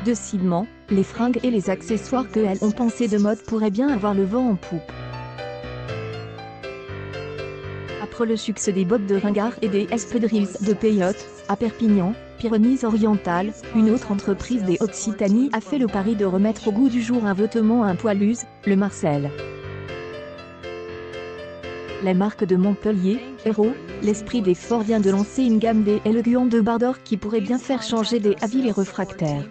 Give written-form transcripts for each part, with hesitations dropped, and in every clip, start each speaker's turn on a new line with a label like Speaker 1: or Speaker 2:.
Speaker 1: Décidément, les fringues et les accessoires que elles ont pensé de mode pourraient bien avoir le vent en poupe. Après le succès des bottes de ringard et des espadrilles de peyote, à Perpignan, Pyrénées-Orientales, une autre entreprise des Occitanies a fait le pari de remettre au goût du jour un vêtement un poil use, le Marcel. La marque de Montpellier, Héros, l'esprit des forts vient de lancer une gamme des élégants débardeurs qui pourrait bien faire changer des avis les réfractaires.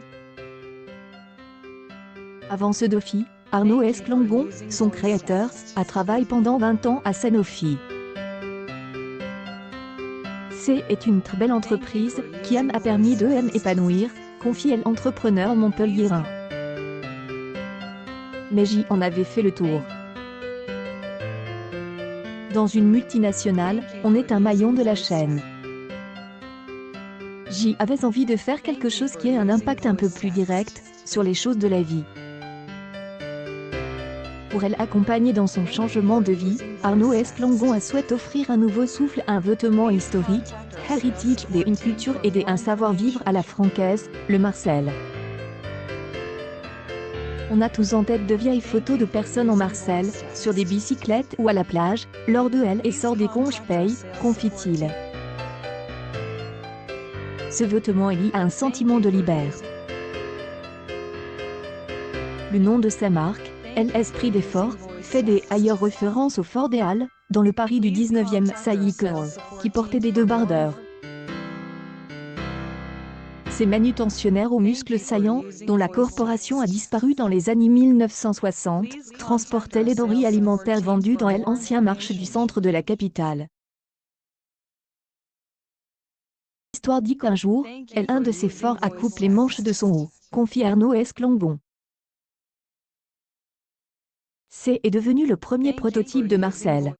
Speaker 1: Avant ce défi, Arnaud Esclangon, son créateur, a travaillé pendant 20 ans à Sanofi. C est une très belle entreprise qui a permis de m'épanouir, confie l'entrepreneur montpelliérain. Mais j'y en avais fait le tour. Dans une multinationale, on est un maillon de la chaîne. J'y avais envie de faire quelque chose qui ait un impact un peu plus direct sur les choses de la vie. Pour elle accompagner dans son changement de vie, Arnaud Esclangon a souhaité offrir un nouveau souffle à un vêtement historique, héritage d'une culture et d'un savoir-vivre à la francaise, le Marcel. On a tous en tête de vieilles photos de personnes en Marcel, sur des bicyclettes ou à la plage, lors de l'essor des congés, confie-t-il. Ce vêtement est lié à un sentiment de liberté. Le nom de sa marque, l'Esprit des Forts, fait des ailleurs référence au Fort des Halles, dans le Paris du 19e siècle, qui portait des débardeurs. Ces manutentionnaires aux muscles saillants, dont la corporation a disparu dans les années 1960, transportaient les denrées alimentaires vendues dans l'ancien marché du centre de la capitale. L'histoire dit qu'un jour, un de ces forts a coupé les manches de son haut, confie Arnaud Esclangon. C est devenu le premier prototype de Marcel.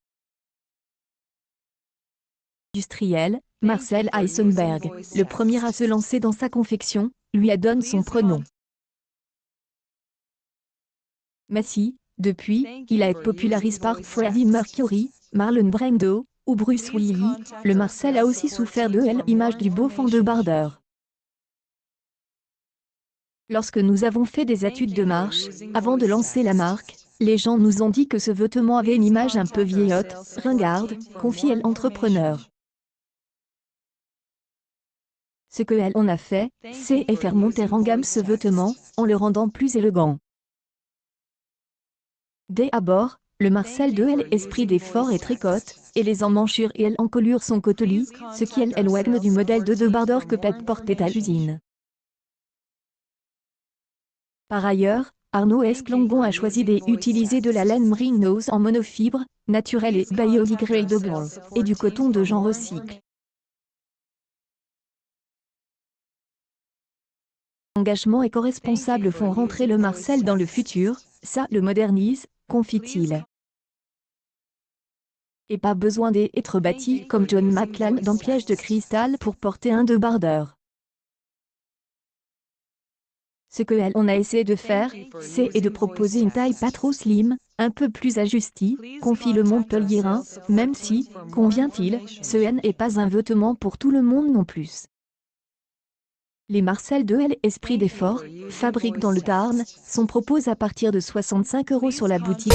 Speaker 1: Industriel, Marcel Heisenberg, le premier à se lancer dans sa confection, lui a donné son prénom. Mais si, depuis, il a été popularisé par Freddie Mercury, Marlon Brando, ou Bruce Willis, le Marcel a aussi souffert de l'image du beau fond de bardeur. Lorsque nous avons fait des études de marche, avant de lancer la marque, les gens nous ont dit que ce vêtement avait une image un peu vieillotte, ringarde, confie l'entrepreneur. Ce que on a fait, c'est faire monter en gamme ce vêtement, en le rendant plus élégant. Dès abord, le Marcel de l'Esprit des Forts est tricote, et les emmanchures et l'encolure sont cotelis, ce qui est éloigne du modèle de débardeur que Pet portait à l'usine. Par ailleurs, Arnaud Esclangon a choisi d'utiliser de la laine merino en monofibre, naturelle et biodegradable, et du coton de genre recycle. Engagement éco-responsable font rentrer le Marcel dans le futur, ça le modernise, confie-t-il. Et pas besoin d'être bâti comme John McClane dans Piège de cristal pour porter un débardeur. Ce que on a essayé de faire, c'est de proposer une taille pas trop slim, un peu plus ajustie, confie le Montpelliérain, même si, convient-il, ce n'est pas un vêtement pour tout le monde non plus. Les Marcel de l'Esprit des Forts, fabriqués dans le Tarn, sont proposés à partir de 65 € sur la boutique.